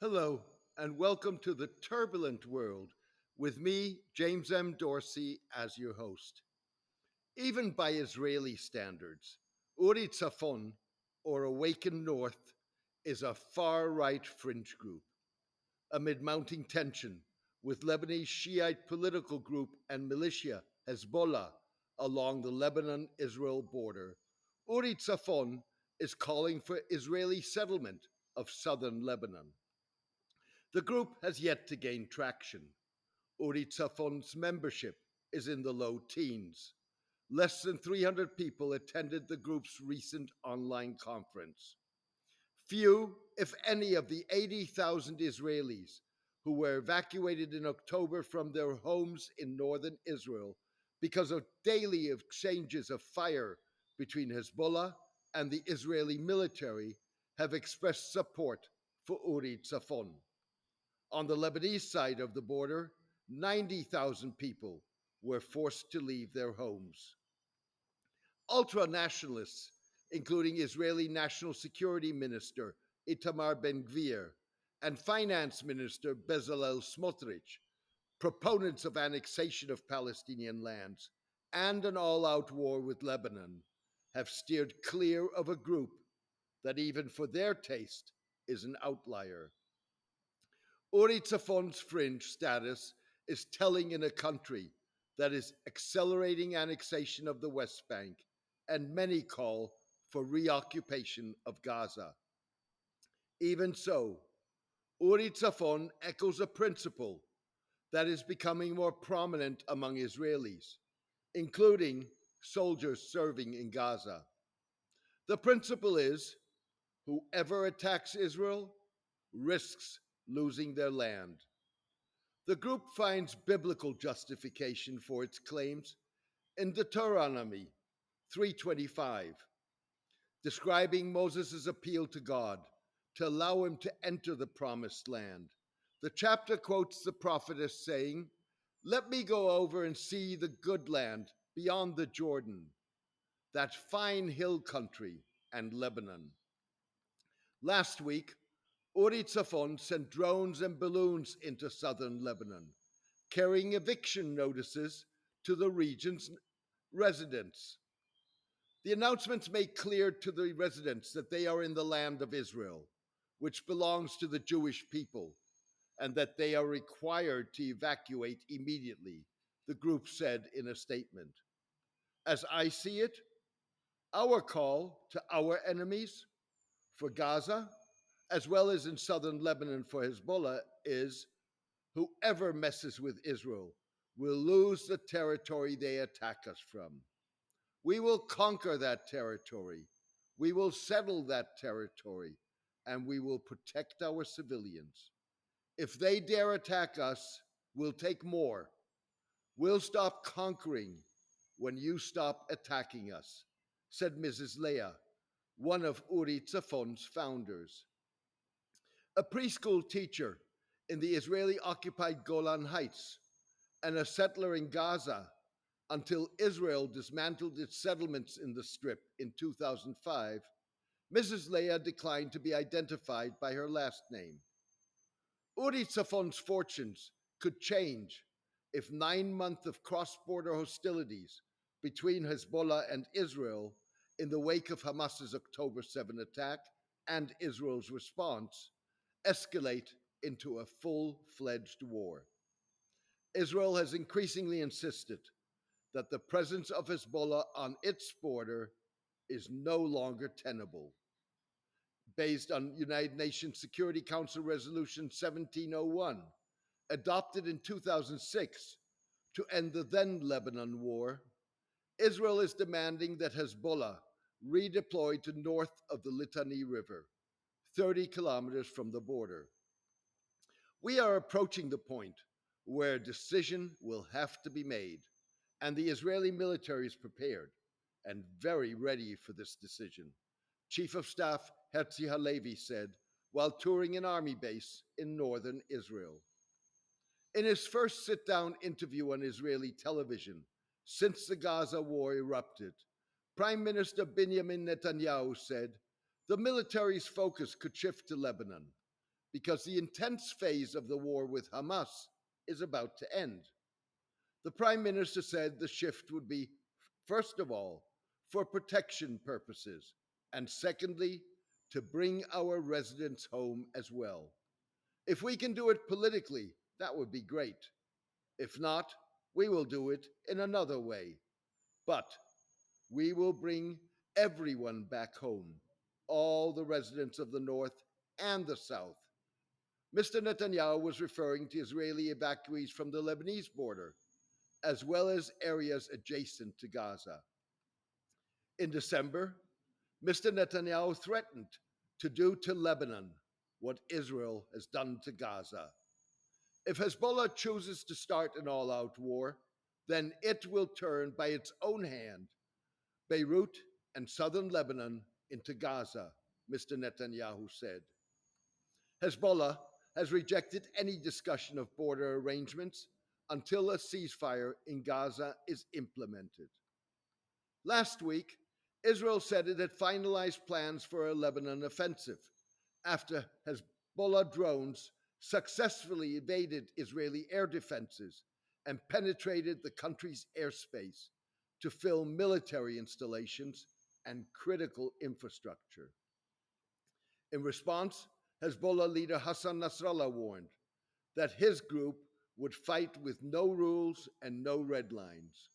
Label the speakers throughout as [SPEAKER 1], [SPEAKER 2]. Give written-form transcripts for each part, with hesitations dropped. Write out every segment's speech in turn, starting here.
[SPEAKER 1] Hello, and welcome to the turbulent world with me, James M. Dorsey, as your host. Even by Israeli standards, Uri Tzafon, or Awaken North, is a far right fringe group. Amid mounting tension with Lebanese Shiite political group and militia Hezbollah along the Lebanon-Israel border, Uri Tzafon is calling for Israeli settlement of southern Lebanon. The group has yet to gain traction. Urit Safon's membership is in the low teens. Less than 300 people attended the group's recent online conference. Few, if any, of the 80,000 Israelis who were evacuated in October from their homes in northern Israel because of daily exchanges of fire between Hezbollah and the Israeli military have expressed support for Uri Tzafon. On the Lebanese side of the border, 90,000 people were forced to leave their homes. Ultra nationalists, including Israeli National Security Minister Itamar Ben Gvir and Finance Minister Bezalel Smotrich, proponents of annexation of Palestinian lands and an all out war with Lebanon, have steered clear of a group that, even for their taste, is an outlier. Uri Tzafon's fringe status is telling in a country that is accelerating annexation of the West Bank, and many call for reoccupation of Gaza. Even so, Uri Tzafon echoes a principle that is becoming more prominent among Israelis, including soldiers serving in Gaza. The principle is whoever attacks Israel risks losing their land. The group finds biblical justification for its claims in Deuteronomy 3:25, describing Moses' appeal to God to allow him to enter the promised land. The chapter quotes the prophet as saying, "Let me go over and see the good land beyond the Jordan, that fine hill country and Lebanon." Last week, Uri Tzafon sent drones and balloons into southern Lebanon, carrying eviction notices to the region's residents. The announcements make clear to the residents that they are in the land of Israel, which belongs to the Jewish people, and that they are required to evacuate immediately, the group said in a statement. As I see it, our call to our enemies for Gaza, as well as in southern Lebanon for Hezbollah, is whoever messes with Israel will lose the territory they attack us from. We will conquer that territory. We will settle that territory, and we will protect our civilians. If they dare attack us, we'll take more. We'll stop conquering when you stop attacking us, said Mrs. Leah, one of Uri Tzafon's founders. A preschool teacher in the Israeli occupied Golan Heights and a settler in Gaza until Israel dismantled its settlements in the Strip in 2005, Mrs. Leah declined to be identified by her last name. Uri Tzafon's fortunes could change if 9 months of cross-border hostilities between Hezbollah and Israel in the wake of Hamas's October 7 attack and Israel's response escalate into a full-fledged war. Israel has increasingly insisted that the presence of Hezbollah on its border is no longer tenable. Based on United Nations Security Council Resolution 1701, adopted in 2006 to end the then Lebanon war, Israel is demanding that Hezbollah redeploy to north of the Litani River, 30 kilometers from the border. We are approaching the point where a decision will have to be made, and the Israeli military is prepared and very ready for this decision, Chief of Staff Herzi Halevi said while touring an army base in northern Israel. In his first sit-down interview on Israeli television since the Gaza war erupted, Prime Minister Benjamin Netanyahu said the military's focus could shift to Lebanon, because the intense phase of the war with Hamas is about to end. The Prime Minister said the shift would be, first of all, for protection purposes, and secondly, to bring our residents home as well. If we can do it politically, that would be great. If not, we will do it in another way. But we will bring everyone back home, all the residents of the North and the South. Mr. Netanyahu was referring to Israeli evacuees from the Lebanese border, as well as areas adjacent to Gaza. In December, Mr. Netanyahu threatened to do to Lebanon what Israel has done to Gaza. If Hezbollah chooses to start an all out war, then it will turn by its own hand Beirut and southern Lebanon into Gaza, Mr. Netanyahu said. Hezbollah has rejected any discussion of border arrangements until a ceasefire in Gaza is implemented. Last week, Israel said it had finalized plans for a Lebanon offensive after Hezbollah drones successfully evaded Israeli air defenses and penetrated the country's airspace to fill military installations and critical infrastructure. In response, Hezbollah leader Hassan Nasrallah warned that his group would fight with no rules and no red lines.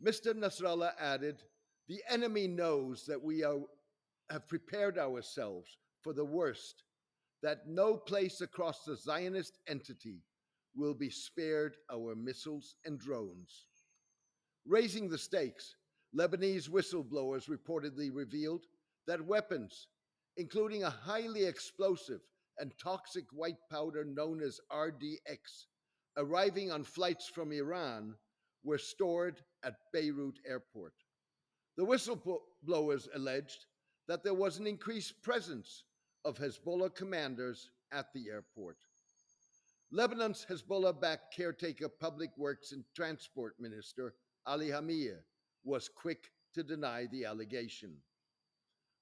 [SPEAKER 1] Mr. Nasrallah added, "The enemy knows that have prepared ourselves for the worst, that no place across the Zionist entity will be spared our missiles and drones." Raising the stakes, Lebanese whistleblowers reportedly revealed that weapons, including a highly explosive and toxic white powder known as RDX, arriving on flights from Iran, were stored at Beirut airport. The whistleblowers alleged that there was an increased presence of Hezbollah commanders at the airport. Lebanon's Hezbollah-backed caretaker Public Works and Transport Minister Ali Hamir was quick to deny the allegation.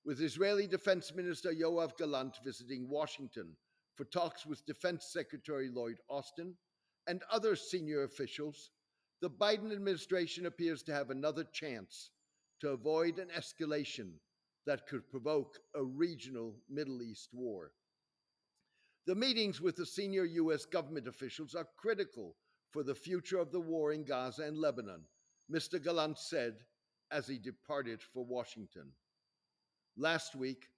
[SPEAKER 1] With Israeli Defense Minister Yoav Gallant visiting Washington for talks with Defense Secretary Lloyd Austin and other senior officials, the Biden administration appears to have another chance to avoid an escalation that could provoke a regional Middle East war. The meetings with the senior U.S. government officials are critical for the future of the war in Gaza and Lebanon, Mr. Gallant said as he departed for Washington. Last week,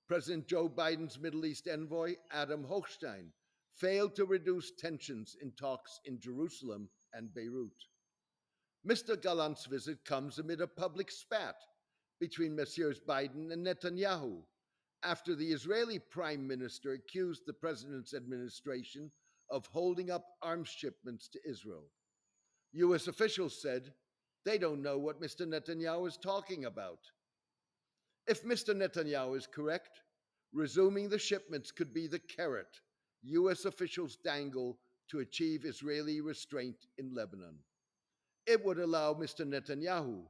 [SPEAKER 1] President Joe Biden's Middle East envoy, Adam Hochstein, failed to reduce tensions in talks in Jerusalem and Beirut. Mr. Gallant's visit comes amid a public spat between Messrs. Biden and Netanyahu after the Israeli prime minister accused the president's administration of holding up arms shipments to Israel. U.S. officials said they don't know what Mr. Netanyahu is talking about. If Mr. Netanyahu is correct, resuming the shipments could be the carrot U.S. officials dangle to achieve Israeli restraint in Lebanon. It would allow Mr. Netanyahu,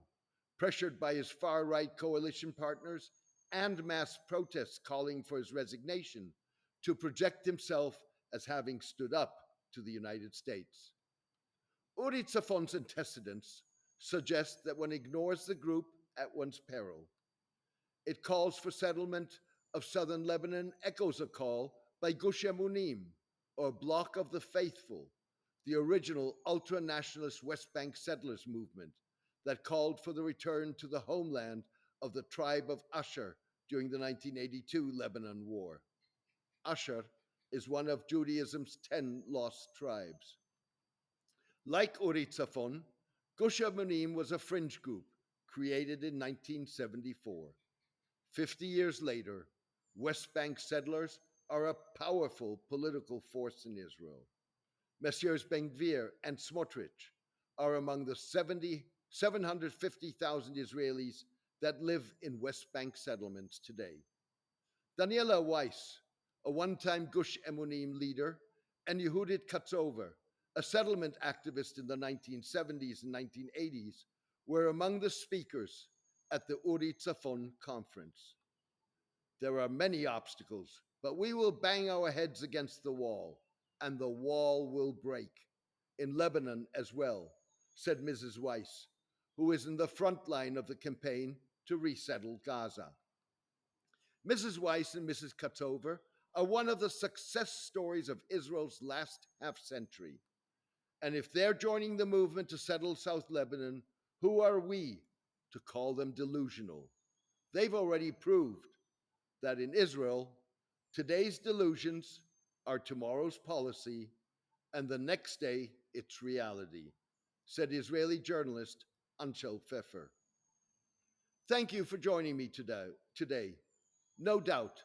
[SPEAKER 1] pressured by his far right coalition partners and mass protests calling for his resignation, to project himself as having stood up to the United States. Uri Tzafon's antecedents suggest that one ignores the group at one's peril. It calls for settlement of southern Lebanon echoes a call by Gush Emunim, or Bloc of the Faithful, the original ultra-nationalist West Bank settlers movement that called for the return to the homeland of the tribe of Asher during the 1982 Lebanon War. Asher is one of Judaism's 10 lost tribes. Like Urit Safon, Gush Emunim was a fringe group created in 1974. 50 years later, West Bank settlers are a powerful political force in Israel. Messieurs Ben-Gvir and Smotrich are among the 750,000 Israelis that live in West Bank settlements today. Daniela Weiss, a one-time Gush Emunim leader, and Yehudit Katzover, a settlement activist in the 1970s and 1980s, were among the speakers at the Uri Tzafon conference. There are many obstacles, but we will bang our heads against the wall, and the wall will break. In Lebanon as well, said Mrs. Weiss, who is in the front line of the campaign to resettle Gaza. Mrs. Weiss and Mrs. Katsover are one of the success stories of Israel's last half century. And if they're joining the movement to settle South Lebanon, who are we to call them delusional? They've already proved that in Israel, today's delusions are tomorrow's policy, and the next day it's reality, said Israeli journalist Anshel Pfeffer. Thank you for joining me today. No doubt,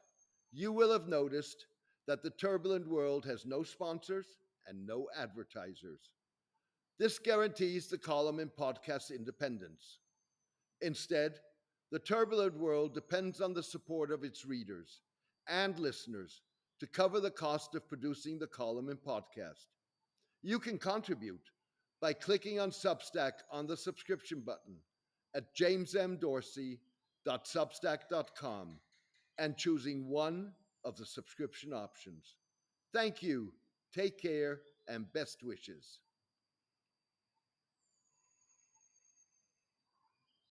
[SPEAKER 1] you will have noticed that the turbulent world has no sponsors and no advertisers. This guarantees the column and podcast independence. Instead, the turbulent world depends on the support of its readers and listeners to cover the cost of producing the column and podcast. You can contribute by clicking on Substack on the subscription button at jamesmdorsey.substack.com and choosing one of the subscription options. Thank you, take care, and best wishes.